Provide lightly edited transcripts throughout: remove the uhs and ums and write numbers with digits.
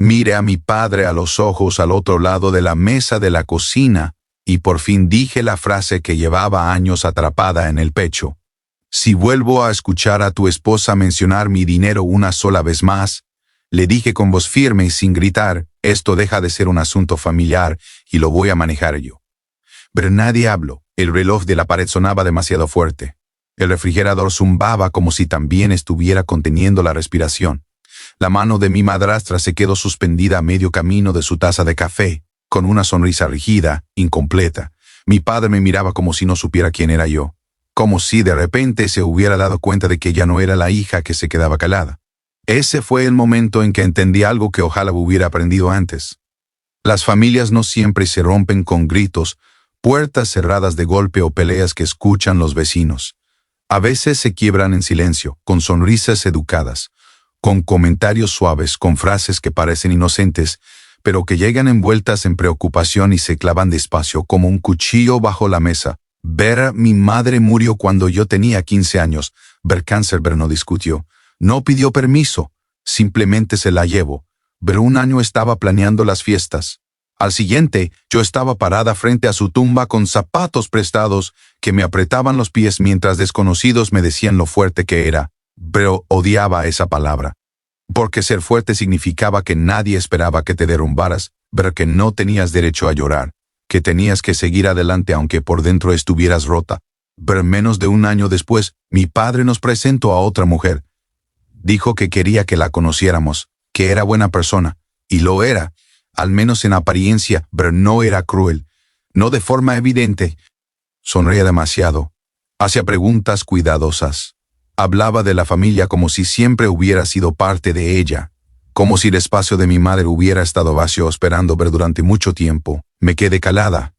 Miré a mi padre a los ojos al otro lado de la mesa de la cocina y por fin dije la frase que llevaba años atrapada en el pecho. Si vuelvo a escuchar a tu esposa mencionar mi dinero una sola vez más, le dije con voz firme y sin gritar, esto deja de ser un asunto familiar y lo voy a manejar yo. Pero nadie habló. El reloj de la pared sonaba demasiado fuerte. El refrigerador zumbaba como si también estuviera conteniendo la respiración. La mano de mi madrastra se quedó suspendida a medio camino de su taza de café, con una sonrisa rígida, incompleta. Mi padre me miraba como si no supiera quién era yo, como si de repente se hubiera dado cuenta de que ya no era la hija que se quedaba calada. Ese fue el momento en que entendí algo que ojalá hubiera aprendido antes. Las familias no siempre se rompen con gritos, puertas cerradas de golpe o peleas que escuchan los vecinos. A veces se quiebran en silencio, con sonrisas educadas, con comentarios suaves, con frases que parecen inocentes, pero que llegan envueltas en preocupación y se clavan despacio como un cuchillo bajo la mesa. Mi madre murió cuando yo tenía 15 años. Cancerberg no discutió. No pidió permiso. Simplemente se la llevó. Pero un año estaba planeando las fiestas. Al siguiente, yo estaba parada frente a su tumba con zapatos prestados que me apretaban los pies mientras desconocidos me decían lo fuerte que era. Pero odiaba esa palabra. Porque ser fuerte significaba que nadie esperaba que te derrumbaras, pero que no tenías derecho a llorar, que tenías que seguir adelante aunque por dentro estuvieras rota. Pero menos de un año después, mi padre nos presentó a otra mujer. Dijo que quería que la conociéramos, que era buena persona, y lo era, al menos en apariencia, pero no era cruel, no de forma evidente. Sonreía demasiado, hacía preguntas cuidadosas. Hablaba de la familia como si siempre hubiera sido parte de ella, como si el espacio de mi madre hubiera estado vacío esperando ver durante mucho tiempo. Me quedé calada.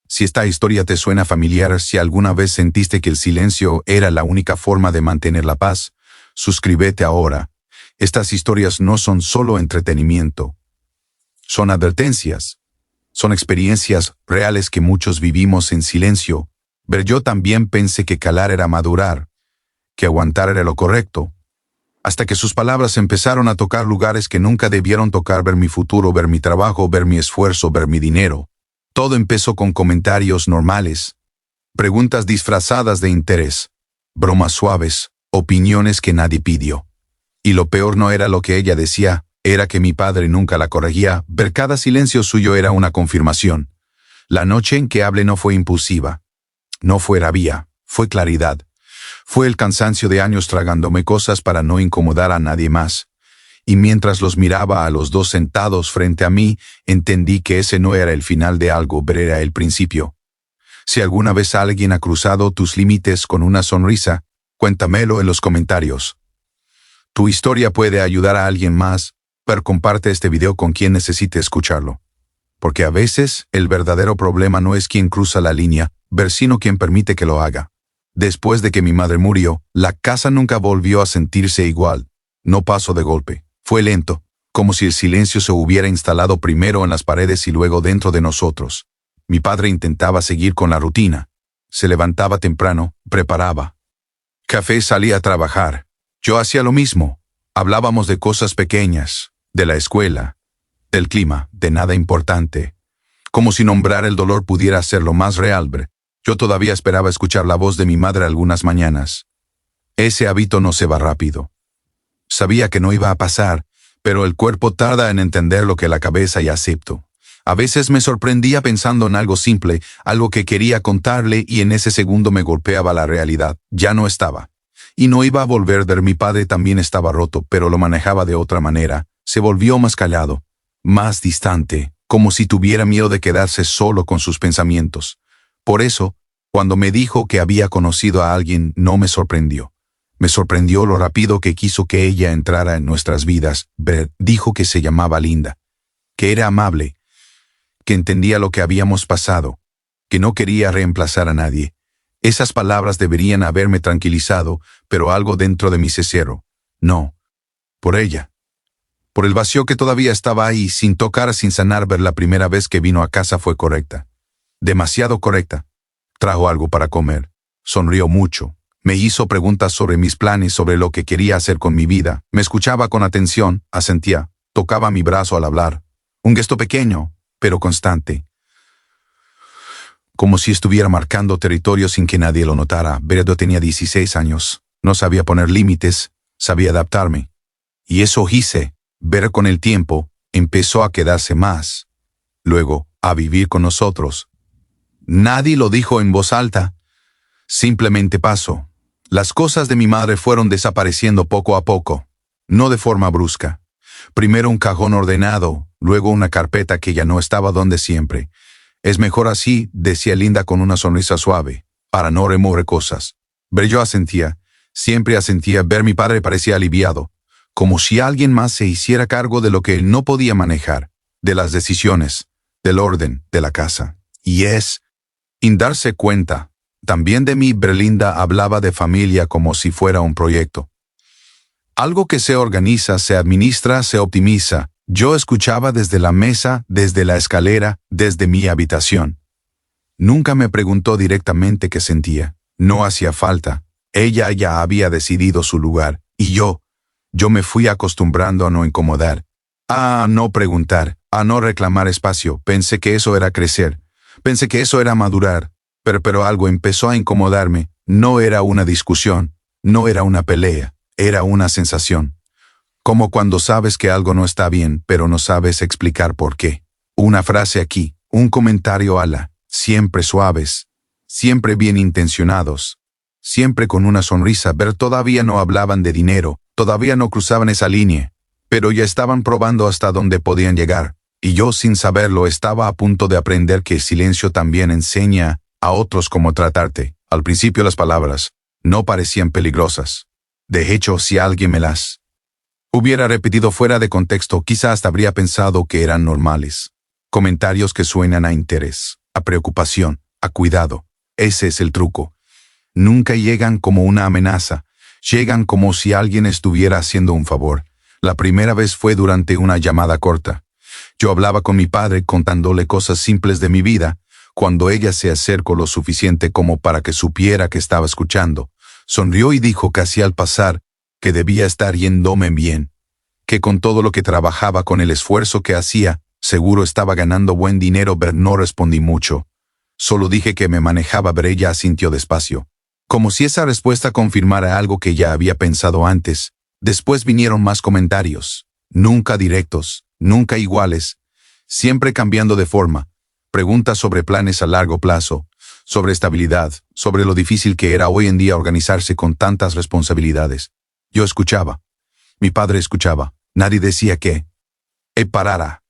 Si esta historia te suena familiar, si alguna vez sentiste que el silencio era la única forma de mantener la paz, suscríbete ahora. Estas historias no son solo entretenimiento. Son advertencias. Son experiencias reales que muchos vivimos en silencio. Pero yo también pensé que calar era madurar, que aguantar era lo correcto, hasta que sus palabras empezaron a tocar lugares que nunca debieron tocar, ver mi futuro, ver mi trabajo, ver mi esfuerzo, ver mi dinero. Todo empezó con comentarios normales, preguntas disfrazadas de interés, bromas suaves, opiniones que nadie pidió. Y lo peor no era lo que ella decía, era que mi padre nunca la corregía, ver cada silencio suyo era una confirmación. La noche en que hablé no fue impulsiva, no fue rabia, fue claridad. Fue el cansancio de años tragándome cosas para no incomodar a nadie más. Y mientras los miraba a los dos sentados frente a mí, entendí que ese no era el final de algo, pero era el principio. Si alguna vez alguien ha cruzado tus límites con una sonrisa, cuéntamelo en los comentarios. Tu historia puede ayudar a alguien más, pero comparte este video con quien necesite escucharlo. Porque a veces el verdadero problema no es quien cruza la línea, sino quien permite que lo haga. Después de que mi madre murió, la casa nunca volvió a sentirse igual. No pasó de golpe. Fue lento, como si el silencio se hubiera instalado primero en las paredes y luego dentro de nosotros. Mi padre intentaba seguir con la rutina. Se levantaba temprano, preparaba café, salía a trabajar. Yo hacía lo mismo. Hablábamos de cosas pequeñas, de la escuela, del clima, de nada importante. Como si nombrar el dolor pudiera ser lo más real. Yo todavía esperaba escuchar la voz de mi madre algunas mañanas. Ese hábito no se va rápido. Sabía que no iba a pasar, pero el cuerpo tarda en entender lo que la cabeza ya aceptó. A veces me sorprendía pensando en algo simple, algo que quería contarle y en ese segundo me golpeaba la realidad. Ya no estaba. Y no iba a volver. Mi padre también estaba roto, pero lo manejaba de otra manera. Se volvió más callado, más distante, como si tuviera miedo de quedarse solo con sus pensamientos. Por eso, cuando me dijo que había conocido a alguien, no me sorprendió. Me sorprendió lo rápido que quiso que ella entrara en nuestras vidas. Dijo que se llamaba Linda, que era amable, que entendía lo que habíamos pasado, que no quería reemplazar a nadie. Esas palabras deberían haberme tranquilizado, pero algo dentro de mí se cerró. No, por ella. Por el vacío que todavía estaba ahí, sin tocar, sin sanar. La primera vez que vino a casa fue correcta. Demasiado correcta. Trajo algo para comer. Sonrió mucho. Me hizo preguntas sobre mis planes, sobre lo que quería hacer con mi vida. Me escuchaba con atención, asentía. tocaba mi brazo al hablar. Un gesto pequeño, pero constante. Como si estuviera marcando territorio sin que nadie lo notara. Beredo tenía 16 años. No sabía poner límites, sabía adaptarme. Y eso hice. Ver con el tiempo, empezó a quedarse más. Luego, a vivir con nosotros. Nadie lo dijo en voz alta. Simplemente pasó. Las cosas de mi madre fueron desapareciendo poco a poco. No de forma brusca. Primero un cajón ordenado, luego una carpeta que ya no estaba donde siempre. Es mejor así, decía Linda con una sonrisa suave, para no remover cosas. Ver yo asentía, siempre asentía. Ver mi padre parecía aliviado, como si alguien más se hiciera cargo de lo que él no podía manejar, de las decisiones, del orden de la casa. Y sin darse cuenta, también de mí. Berlinda hablaba de familia como si fuera un proyecto. Algo que se organiza, se administra, se optimiza. Yo escuchaba desde la mesa, desde la escalera, desde mi habitación. Nunca me preguntó directamente qué sentía. No hacía falta. Ella ya había decidido su lugar. Y yo me fui acostumbrando a no incomodar, a no preguntar, a no reclamar espacio. Pensé que eso era crecer. Pensé que eso era madurar. Pero algo empezó a incomodarme. No era una discusión, no era una pelea, era una sensación. Como cuando sabes que algo no está bien, pero no sabes explicar por qué. Una frase aquí, un comentario ala, siempre suaves, siempre bien intencionados, siempre con una sonrisa. Ver todavía no hablaban de dinero, todavía no cruzaban esa línea, pero ya estaban probando hasta dónde podían llegar. Y yo, sin saberlo, estaba a punto de aprender que el silencio también enseña a otros cómo tratarte. Al principio las palabras no parecían peligrosas. De hecho, si alguien me las hubiera repetido fuera de contexto, quizá hasta habría pensado que eran normales. Comentarios que suenan a interés, a preocupación, a cuidado. Ese es el truco. Nunca llegan como una amenaza, llegan como si alguien estuviera haciendo un favor. La primera vez fue durante una llamada corta. Yo hablaba con mi padre contándole cosas simples de mi vida, cuando ella se acercó lo suficiente como para que supiera que estaba escuchando. Sonrió y dijo casi al pasar que debía estar yéndome bien, que con todo lo que trabajaba, con el esfuerzo que hacía, seguro estaba ganando buen dinero. No respondí mucho. Solo dije que me manejaba. Ella asintió despacio, como si esa respuesta confirmara algo que ya había pensado antes. Después vinieron más comentarios, nunca directos, nunca iguales, siempre cambiando de forma. Preguntas sobre planes a largo plazo, sobre estabilidad, sobre lo difícil que era hoy en día organizarse con tantas responsabilidades. Yo escuchaba. Mi padre escuchaba. Nadie decía que parara.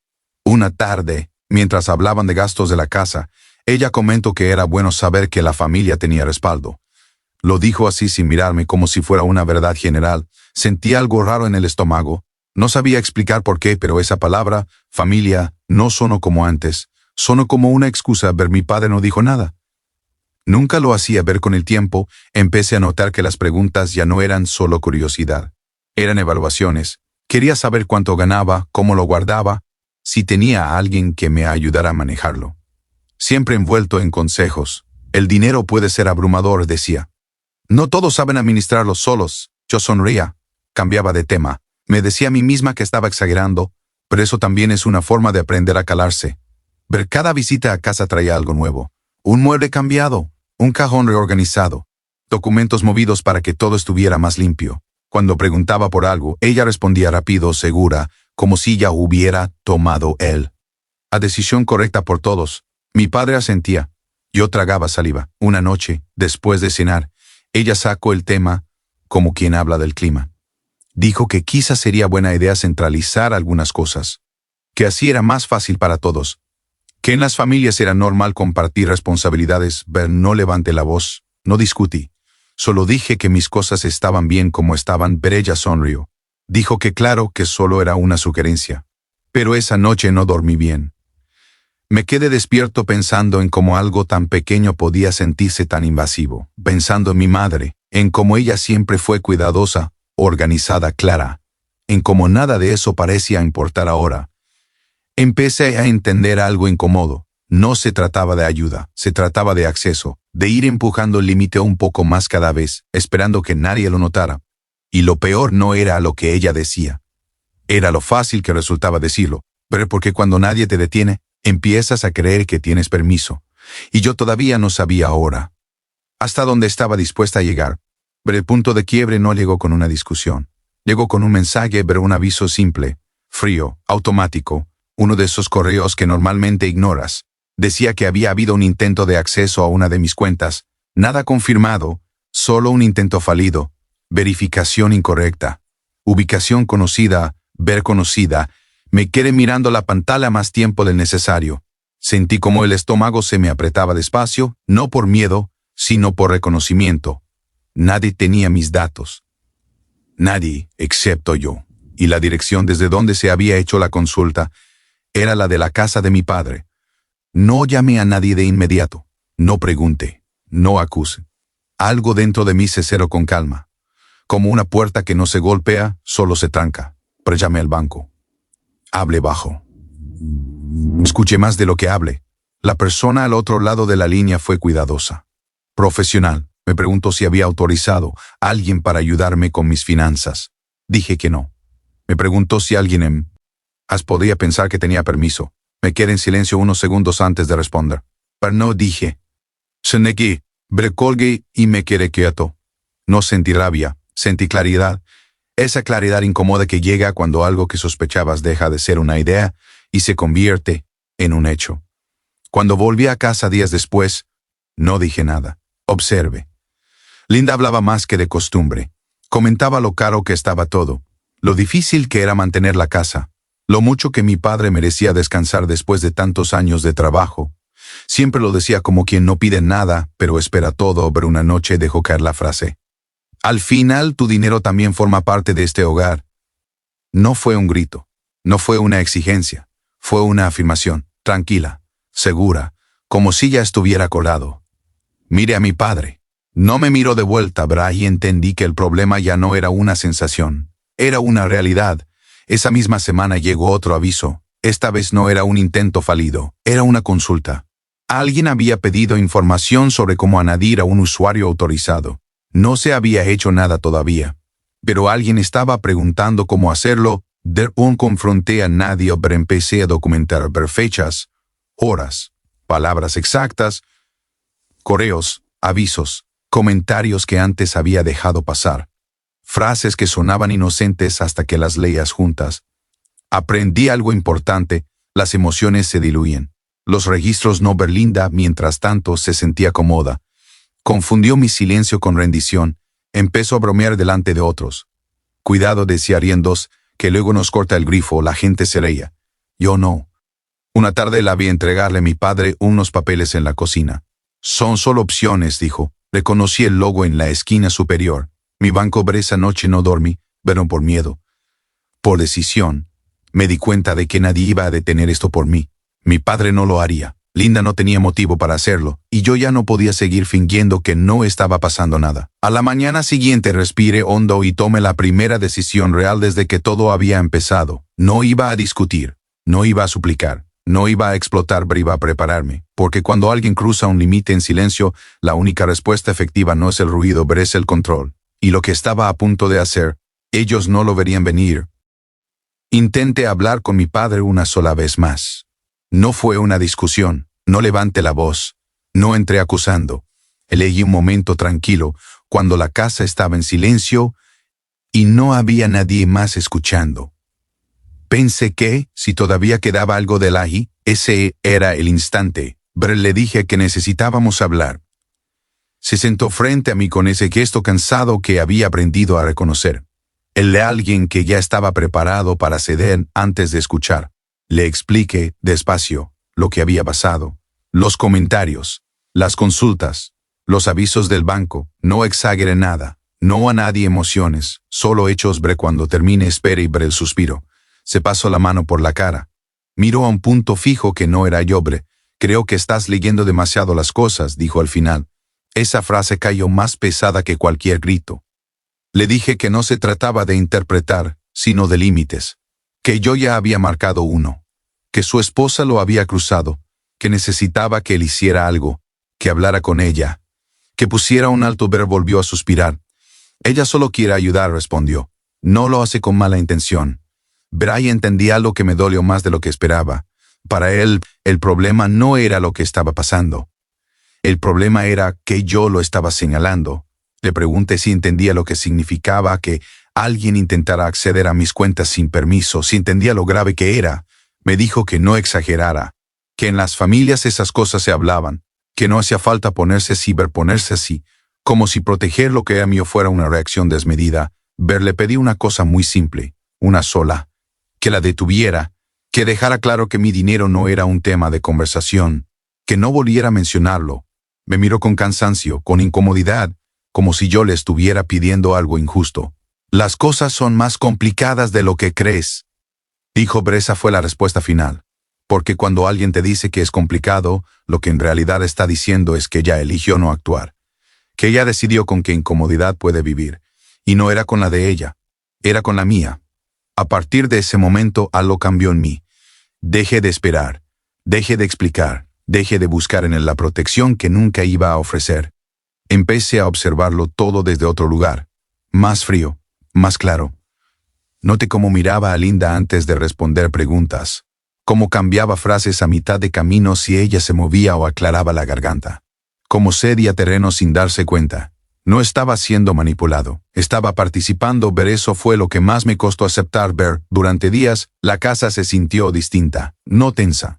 Una tarde, mientras hablaban de gastos de la casa, ella comentó que era bueno saber que la familia tenía respaldo. Lo dijo así sin mirarme, como si fuera una verdad general. Sentí algo raro en el estómago. No sabía explicar por qué, pero esa palabra, familia, no sonó como antes. Sonó como una excusa. Mi padre no dijo nada. Nunca lo hacía. Con el tiempo, empecé a notar que las preguntas ya no eran solo curiosidad. Eran evaluaciones. Quería saber cuánto ganaba, cómo lo guardaba, si tenía a alguien que me ayudara a manejarlo. Siempre envuelto en consejos. El dinero puede ser abrumador, decía. No todos saben administrarlo solos. Yo sonreía. Cambiaba de tema. Me decía a mí misma que estaba exagerando, pero eso también es una forma de aprender a calarse. Cada visita a casa traía algo nuevo. Un mueble cambiado, un cajón reorganizado, documentos movidos para que todo estuviera más limpio. Cuando preguntaba por algo, ella respondía rápido, segura, como si ya hubiera tomado la decisión correcta por todos. Mi padre asentía. Yo tragaba saliva. Una noche, después de cenar, ella sacó el tema, como quien habla del clima. Dijo que quizás sería buena idea centralizar algunas cosas, que así era más fácil para todos, que en las familias era normal compartir responsabilidades. No levanté la voz, no discutí. Solo dije que mis cosas estaban bien como estaban. Ella sonrió. Dijo que claro, que solo era una sugerencia. Pero esa noche no dormí bien. Me quedé despierto pensando en cómo algo tan pequeño podía sentirse tan invasivo, pensando en mi madre, en cómo ella siempre fue cuidadosa, organizada, clara, en cómo nada de eso parecía importar ahora. Empecé a entender algo incómodo. No se trataba de ayuda, se trataba de acceso, de ir empujando el límite un poco más cada vez, esperando que nadie lo notara. Y lo peor no era lo que ella decía. Era lo fácil que resultaba decirlo, pero porque cuando nadie te detiene, empiezas a creer que tienes permiso. Y yo todavía no sabía ahora hasta dónde estaba dispuesta a llegar. Pero el punto de quiebre no llegó con una discusión. Llegó con un mensaje, pero un aviso simple, frío, automático, uno de esos correos que normalmente ignoras. Decía que había habido un intento de acceso a una de mis cuentas. Nada confirmado, solo un intento fallido. Verificación incorrecta. Ubicación conocida, ver conocida. Me quedé mirando la pantalla más tiempo del necesario. Sentí como el estómago se me apretaba despacio, no por miedo, sino por reconocimiento. Nadie tenía mis datos. Nadie, excepto yo. Y la dirección desde donde se había hecho la consulta era la de la casa de mi padre. No llamé a nadie de inmediato. No pregunté. No acuse. Algo dentro de mí se cerró con calma. Como una puerta que no se golpea, solo se tranca. Pero llamé al banco. Hablé bajo. Escuché más de lo que hablé. La persona al otro lado de la línea fue cuidadosa. Profesional. Me preguntó si había autorizado a alguien para ayudarme con mis finanzas. Dije que no. Me preguntó si alguien podía pensar que tenía permiso. Me quedé en silencio unos segundos antes de responder. Pero no dije. Se negué, colgué y me quedé quieto. No sentí rabia, sentí claridad. Esa claridad incómoda que llega cuando algo que sospechabas deja de ser una idea y se convierte en un hecho. Cuando volví a casa días después, no dije nada. Observe. Linda hablaba más que de costumbre. Comentaba lo caro que estaba todo, lo difícil que era mantener la casa, lo mucho que mi padre merecía descansar después de tantos años de trabajo. Siempre lo decía como quien no pide nada, pero espera todo, pero una noche dejó caer la frase. Al final tu dinero también forma parte de este hogar. No fue un grito, no fue una exigencia, fue una afirmación, tranquila, segura, como si ya estuviera colado. Mire a mi padre. No me miró de vuelta, y entendí que el problema ya no era una sensación, era una realidad. Esa misma semana llegó otro aviso. Esta vez no era un intento fallido, era una consulta. Alguien había pedido información sobre cómo añadir a un usuario autorizado. No se había hecho nada todavía, pero alguien estaba preguntando cómo hacerlo. No confronté a nadie, pero empecé a documentar fechas, horas, palabras exactas, correos, avisos, comentarios que antes había dejado pasar, frases que sonaban inocentes hasta que las leías juntas. Aprendí algo importante, las emociones se diluyen. Los registros no. Linda, mientras tanto, se sentía cómoda. Confundió mi silencio con rendición. Empezó a bromear delante de otros. Cuidado, decía riendos, que luego nos corta el grifo, la gente se reía. Yo no. Una tarde la vi entregarle a mi padre unos papeles en la cocina. Son solo opciones, dijo. Reconocí el logo en la esquina superior. Mi banco. Esa noche no dormí, pero por miedo. Por decisión. Me di cuenta de que nadie iba a detener esto por mí. Mi padre no lo haría. Linda no tenía motivo para hacerlo, y yo ya no podía seguir fingiendo que no estaba pasando nada. A la mañana siguiente respiré hondo y tomé la primera decisión real desde que todo había empezado. No iba a discutir, no iba a suplicar, no iba a explotar, pero iba a prepararme, porque cuando alguien cruza un límite en silencio, la única respuesta efectiva no es el ruido, pero es el control. Y lo que estaba a punto de hacer, ellos no lo verían venir. Intenté hablar con mi padre una sola vez más. No fue una discusión, no levanté la voz, no entré acusando. Elegí un momento tranquilo, cuando la casa estaba en silencio y no había nadie más escuchando. Pensé que, si todavía quedaba algo de Lahi, ese era el instante, pero le dije que necesitábamos hablar. Se sentó frente a mí con ese gesto cansado que había aprendido a reconocer. El de alguien que ya estaba preparado para ceder antes de escuchar. Le expliqué, despacio, lo que había pasado. Los comentarios, las consultas, los avisos del banco. No exageré nada, no a nadie emociones, solo hechos. Cuando termine espere y el suspiro. Se pasó la mano por la cara. Miró a un punto fijo que no era yo. Creo que estás leyendo demasiado las cosas, dijo al final. Esa frase cayó más pesada que cualquier grito. Le dije que no se trataba de interpretar, sino de límites. Que yo ya había marcado uno. Que su esposa lo había cruzado. Que necesitaba que él hiciera algo. Que hablara con ella. Que pusiera un alto. Volvió a suspirar. Ella solo quiere ayudar, respondió. No lo hace con mala intención. Bray entendía lo que me dolió más de lo que esperaba. Para él, el problema no era lo que estaba pasando. El problema era que yo lo estaba señalando. Le pregunté si entendía lo que significaba que alguien intentara acceder a mis cuentas sin permiso, si entendía lo grave que era. Me dijo que no exagerara, que en las familias esas cosas se hablaban, que no hacía falta ponerse así, como si proteger lo que era mío fuera una reacción desmedida. Le pedí una cosa muy simple, una sola, que la detuviera, que dejara claro que mi dinero no era un tema de conversación, que no volviera a mencionarlo. Me miró con cansancio, con incomodidad, como si yo le estuviera pidiendo algo injusto. Las cosas son más complicadas de lo que crees, dijo. Esa fue la respuesta final. Porque cuando alguien te dice que es complicado, lo que en realidad está diciendo es que ella eligió no actuar, que ella decidió con qué incomodidad puede vivir, y no era con la de ella, era con la mía. A partir de ese momento algo cambió en mí. Dejé de esperar, dejé de explicar, dejé de buscar en él la protección que nunca iba a ofrecer. Empecé a observarlo todo desde otro lugar, más frío, más claro. Noté cómo miraba a Linda antes de responder preguntas, cómo cambiaba frases a mitad de camino si ella se movía o aclaraba la garganta, cómo cedía terreno sin darse cuenta. No estaba siendo manipulado, estaba participando. Eso fue lo que más me costó aceptar. Durante días, la casa se sintió distinta, no tensa,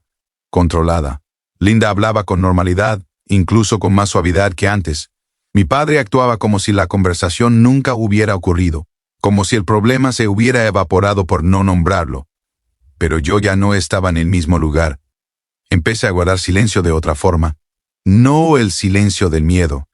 controlada. Linda hablaba con normalidad, incluso con más suavidad que antes. Mi padre actuaba como si la conversación nunca hubiera ocurrido, como si el problema se hubiera evaporado por no nombrarlo. Pero yo ya no estaba en el mismo lugar. Empecé a guardar silencio de otra forma. No el silencio del miedo,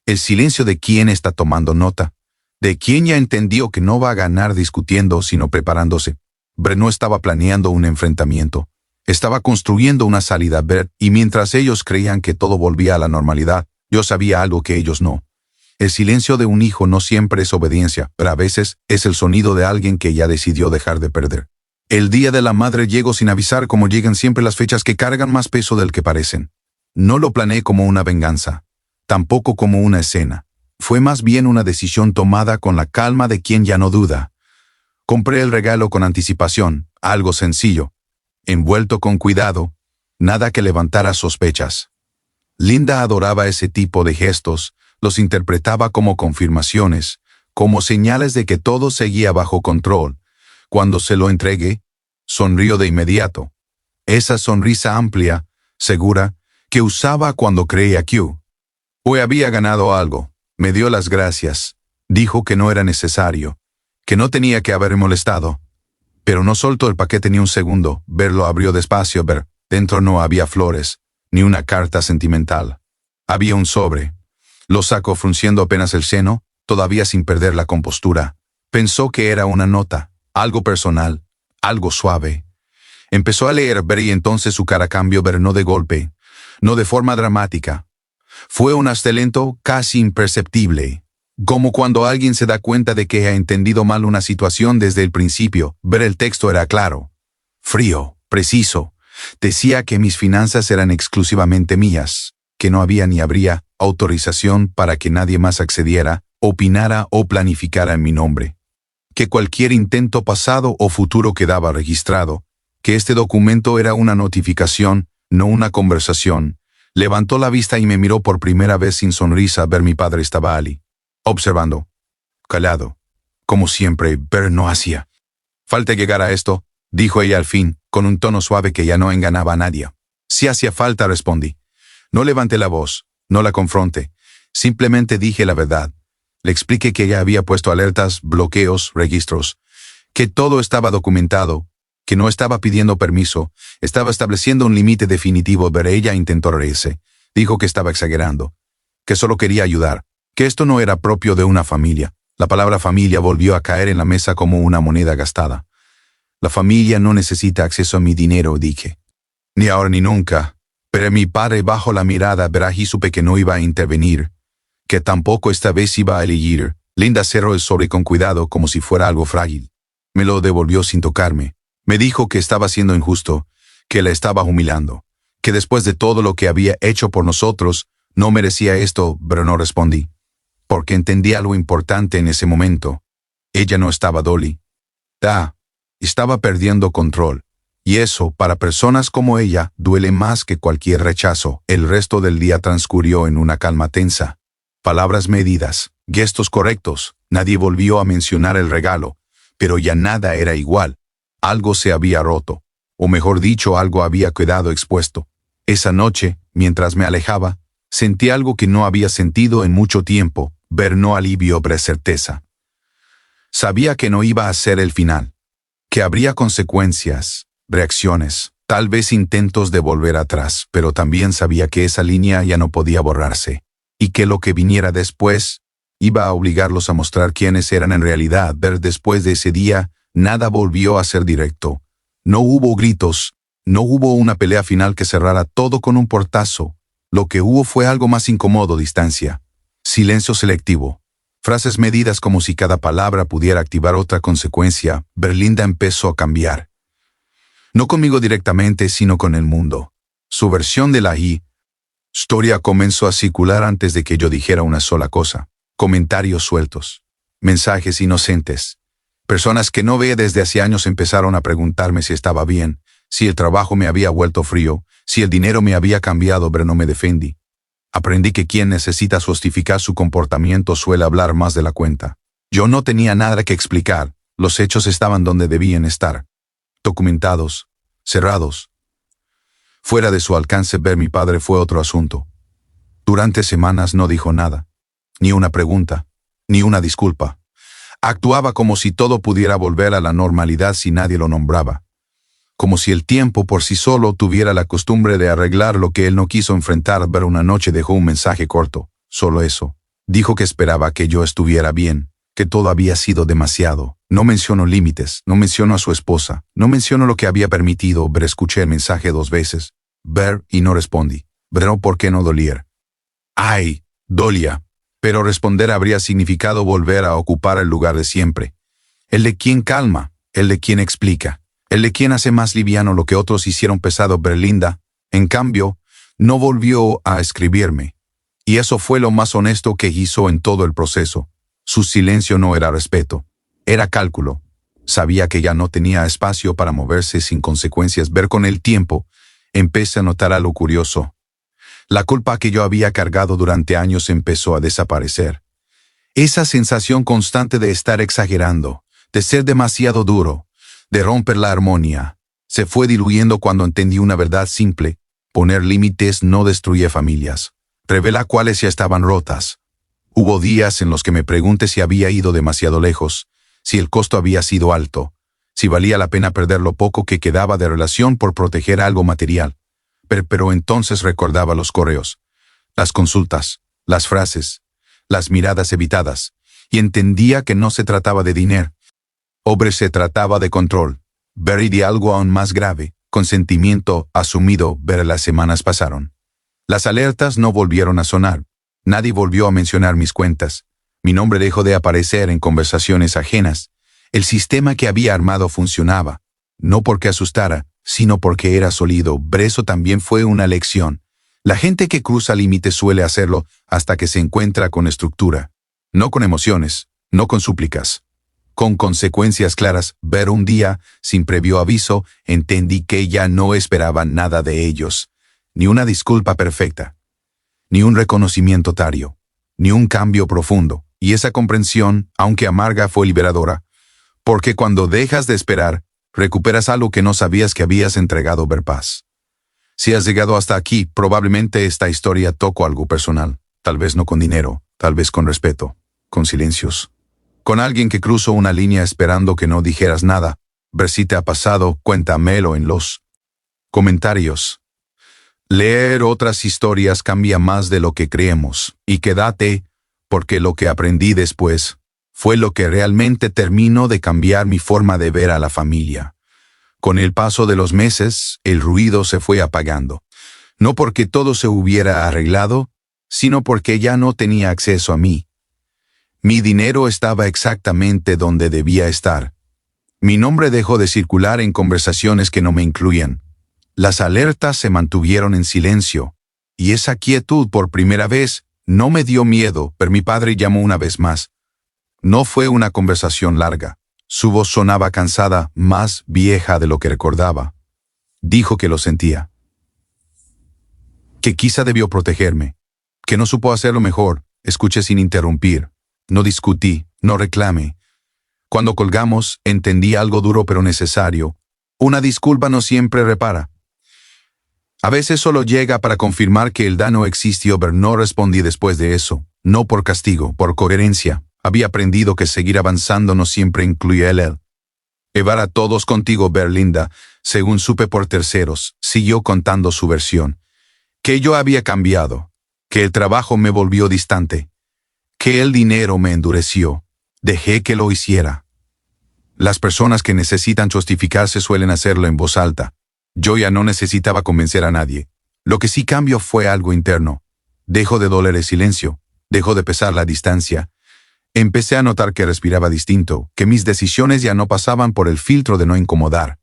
el silencio de quien está tomando nota, de quien ya entendió que no va a ganar discutiendo sino preparándose. No estaba planeando un enfrentamiento, estaba construyendo una salida. Y mientras ellos creían que todo volvía a la normalidad, yo sabía algo que ellos no. El silencio de un hijo no siempre es obediencia, pero a veces es el sonido de alguien que ya decidió dejar de perder. El día de la madre llegó sin avisar, como llegan siempre las fechas que cargan más peso del que parecen. No lo planeé como una venganza, tampoco como una escena. Fue más bien una decisión tomada con la calma de quien ya no duda. Compré el regalo con anticipación, algo sencillo, envuelto con cuidado, nada que levantara sospechas. Linda adoraba ese tipo de gestos, los interpretaba como confirmaciones, como señales de que todo seguía bajo control. Cuando se lo entregué, sonrió de inmediato. Esa sonrisa amplia, segura, que usaba cuando creía que había ganado algo. Me dio las gracias. Dijo que no era necesario, que no tenía que haber molestado. Pero no soltó el paquete ni un segundo. Lo abrió despacio. Dentro no había flores, ni una carta sentimental. Había un sobre. Lo sacó frunciendo apenas el seno, todavía sin perder la compostura. Pensó que era una nota, algo personal, algo suave. Empezó a leer. Y entonces su cara cambió. No de golpe, no de forma dramática. Fue un hasta lento, casi imperceptible. Como cuando alguien se da cuenta de que ha entendido mal una situación desde el principio. El texto era claro, frío, preciso. Decía que mis finanzas eran exclusivamente mías, que no había ni habría autorización para que nadie más accediera, opinara o planificara en mi nombre. Que cualquier intento pasado o futuro quedaba registrado, que este documento era una notificación, no una conversación. Levantó la vista y me miró por primera vez sin sonrisa. Mi padre estaba allí, observando, callado, como siempre. No hacía falta llegar a esto, dijo ella al fin, con un tono suave que ya no engañaba a nadie. Si hacía falta, respondí. No levanté la voz, no la confronté, simplemente dije la verdad. Le expliqué que ella había puesto alertas, bloqueos, registros, que todo estaba documentado, que no estaba pidiendo permiso, estaba estableciendo un límite definitivo. Ella intentó reírse, dijo que estaba exagerando, que solo quería ayudar, que esto no era propio de una familia. La palabra familia volvió a caer en la mesa como una moneda gastada. La familia no necesita acceso a mi dinero, dije. Ni ahora ni nunca. Pero mi padre bajó la mirada. Y supe que no iba a intervenir, que tampoco esta vez iba a elegir. Linda cerró el sobre con cuidado, como si fuera algo frágil. Me lo devolvió sin tocarme. Me dijo que estaba siendo injusto, que la estaba humillando, que después de todo lo que había hecho por nosotros, no merecía esto. No respondí, porque entendía lo importante en ese momento. Ella no estaba Dolly. Estaba perdiendo control. Y eso, para personas como ella, duele más que cualquier rechazo. El resto del día transcurrió en una calma tensa. Palabras medidas, gestos correctos. Nadie volvió a mencionar el regalo. Pero ya nada era igual. Algo se había roto. O mejor dicho, algo había quedado expuesto. Esa noche, mientras me alejaba, sentí algo que no había sentido en mucho tiempo. Ver no alivio, pero certeza. Sabía que no iba a ser el final. Que habría consecuencias, reacciones, tal vez intentos de volver atrás, pero también sabía que esa línea ya no podía borrarse, y que lo que viniera después iba a obligarlos a mostrar quiénes eran en realidad. Ver después de ese día, nada volvió a ser directo. No hubo gritos, no hubo una pelea final que cerrara todo con un portazo. Lo que hubo fue algo más incómodo: distancia, silencio selectivo, frases medidas como si cada palabra pudiera activar otra consecuencia. Berlinda empezó a cambiar. No conmigo directamente, sino con el mundo. Su versión de la historia comenzó a circular antes de que yo dijera una sola cosa. Comentarios sueltos, mensajes inocentes. Personas que no veía desde hace años empezaron a preguntarme si estaba bien, si el trabajo me había vuelto frío, si el dinero me había cambiado, pero no me defendí. Aprendí que quien necesita justificar su comportamiento suele hablar más de la cuenta. Yo no tenía nada que explicar, los hechos estaban donde debían estar. Documentados, cerrados. Fuera de su alcance ver mi padre fue otro asunto. Durante semanas no dijo nada, ni una pregunta, ni una disculpa. Actuaba como si todo pudiera volver a la normalidad si nadie lo nombraba. Como si el tiempo por sí solo tuviera la costumbre de arreglar lo que él no quiso enfrentar. Pero una noche dejó un mensaje corto, solo eso. Dijo que esperaba que yo estuviera bien, que todo había sido demasiado. No mencionó límites, no mencionó a su esposa, no mencionó lo que había permitido. Pero escuché el mensaje 2 veces. Ver y no respondí. Pero ¿por qué no dolier? Ay, dolía. Pero responder habría significado volver a ocupar el lugar de siempre. El de quien calma, el de quien explica, el de quien hace más liviano lo que otros hicieron pesado. Berlinda, en cambio, no volvió a escribirme. Y eso fue lo más honesto que hizo en todo el proceso. Su silencio no era respeto, era cálculo. Sabía que ya no tenía espacio para moverse sin consecuencias. Ver con el tiempo, empecé a notar algo curioso. La culpa que yo había cargado durante años empezó a desaparecer. Esa sensación constante de estar exagerando, de ser demasiado duro, de romper la armonía, se fue diluyendo cuando entendí una verdad simple: poner límites no destruye familias, revela cuáles ya estaban rotas. Hubo días en los que me pregunté si había ido demasiado lejos, si el costo había sido alto, si valía la pena perder lo poco que quedaba de relación por proteger algo material. Pero entonces recordaba los correos, las consultas, las frases, las miradas evitadas, y entendía que no se trataba de dinero. Se trataba de control. Ver y de algo aún más grave, consentimiento asumido. Ver las semanas pasaron. Las alertas no volvieron a sonar. Nadie volvió a mencionar mis cuentas. Mi nombre dejó de aparecer en conversaciones ajenas. El sistema que había armado funcionaba, no porque asustara, sino porque era sólido. Eso también fue una lección. La gente que cruza límites suele hacerlo hasta que se encuentra con estructura. No con emociones, no con súplicas. Con consecuencias claras. Ver un día, sin previo aviso, entendí que ya no esperaba nada de ellos. Ni una disculpa perfecta, ni un reconocimiento tario, ni un cambio profundo. Y esa comprensión, aunque amarga, fue liberadora. Porque cuando dejas de esperar, recuperas algo que no sabías que habías entregado. Ver paz. Si has llegado hasta aquí, probablemente esta historia tocó algo personal. Tal vez no con dinero, tal vez con respeto, con silencios. Con alguien que cruzó una línea esperando que no dijeras nada. Ver si te ha pasado, cuéntamelo en los comentarios. Leer otras historias cambia más de lo que creemos. Y quédate, porque lo que aprendí después fue lo que realmente terminó de cambiar mi forma de ver a la familia. Con el paso de los meses, el ruido se fue apagando. No porque todo se hubiera arreglado, sino porque ya no tenía acceso a mí. Mi dinero estaba exactamente donde debía estar. Mi nombre dejó de circular en conversaciones que no me incluían. Las alertas se mantuvieron en silencio, y esa quietud por primera vez no me dio miedo. Pero mi padre llamó una vez más. No fue una conversación larga, Su voz sonaba cansada, más vieja de lo que recordaba. Dijo que lo sentía. Que quizá debió protegerme. Que no supo hacerlo mejor. Escuché sin interrumpir. No discutí, no reclamé. Cuando colgamos, entendí algo duro pero necesario. Una disculpa no siempre repara. A veces solo llega para confirmar que el daño existió, pero no respondí después de eso. No por castigo, por coherencia. Había aprendido que seguir avanzando no siempre incluye el él. Llevar a todos contigo, Berlinda, según supe por terceros, siguió contando su versión. Que yo había cambiado, que el trabajo me volvió distante, que el dinero me endureció. Dejé que lo hiciera. Las personas que necesitan justificarse suelen hacerlo en voz alta. Yo ya no necesitaba convencer a nadie. Lo que sí cambió fue algo interno. Dejó de doler el silencio, dejó de pesar la distancia. Empecé a notar que respiraba distinto, que mis decisiones ya no pasaban por el filtro de no incomodar,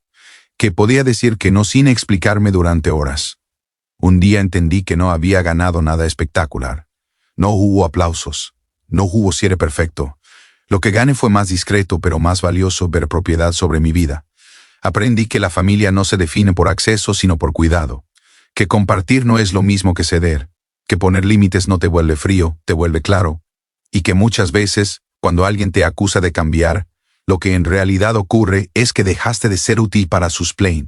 que podía decir que no sin explicarme durante horas. Un día entendí que no había ganado nada espectacular. No hubo aplausos, no hubo cierre perfecto. Lo que gané fue más discreto pero más valioso, ver propiedad sobre mi vida. Aprendí que la familia no se define por acceso sino por cuidado, que compartir no es lo mismo que ceder, que poner límites no te vuelve frío, te vuelve claro, y que muchas veces, cuando alguien te acusa de cambiar, lo que en realidad ocurre es que dejaste de ser útil para sus planes.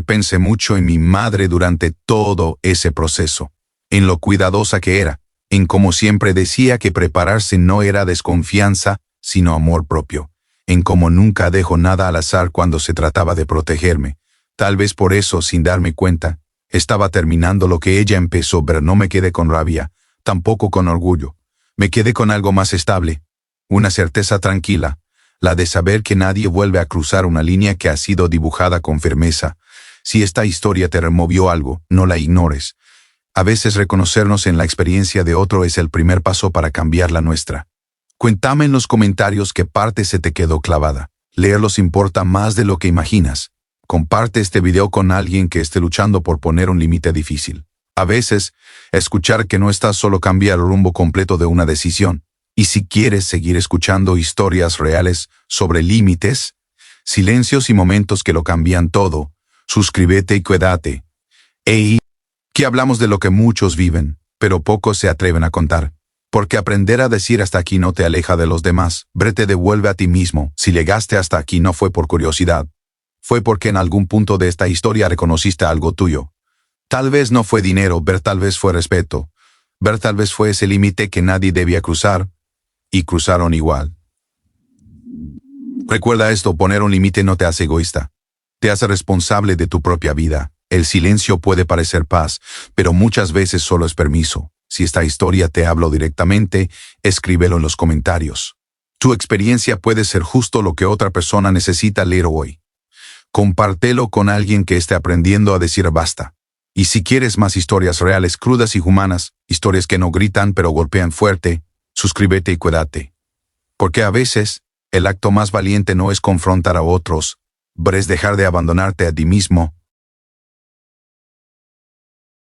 Pensé mucho en mi madre durante todo ese proceso, en lo cuidadosa que era, en cómo siempre decía que prepararse no era desconfianza, sino amor propio, en cómo nunca dejó nada al azar cuando se trataba de protegerme. Tal vez por eso, sin darme cuenta, estaba terminando lo que ella empezó, pero no me quedé con rabia, tampoco con orgullo. Me quedé con algo más estable, una certeza tranquila, la de saber que nadie vuelve a cruzar una línea que ha sido dibujada con firmeza. Si esta historia te removió algo, no la ignores. A veces reconocernos en la experiencia de otro es el primer paso para cambiar la nuestra. Cuéntame en los comentarios qué parte se te quedó clavada. Leerlos importa más de lo que imaginas. Comparte este video con alguien que esté luchando por poner un límite difícil. A veces, escuchar que no estás solo cambia el rumbo completo de una decisión. Y si quieres seguir escuchando historias reales sobre límites, silencios y momentos que lo cambian todo, suscríbete y quédate. Que hablamos de lo que muchos viven, pero pocos se atreven a contar. Porque aprender a decir hasta aquí no te aleja de los demás, te devuelve a ti mismo. Si llegaste hasta aquí no fue por curiosidad. Fue porque en algún punto de esta historia reconociste algo tuyo. Tal vez no fue dinero, tal vez fue respeto. Tal vez fue ese límite que nadie debía cruzar, y cruzaron igual. Recuerda esto, poner un límite no te hace egoísta. Te hace responsable de tu propia vida. El silencio puede parecer paz, pero muchas veces solo es permiso. Si esta historia te habló directamente, escríbelo en los comentarios. Tu experiencia puede ser justo lo que otra persona necesita leer hoy. Compártelo con alguien que esté aprendiendo a decir basta. Y si quieres más historias reales, crudas y humanas, historias que no gritan pero golpean fuerte, suscríbete y cuídate. Porque a veces, el acto más valiente no es confrontar a otros, es dejar de abandonarte a ti mismo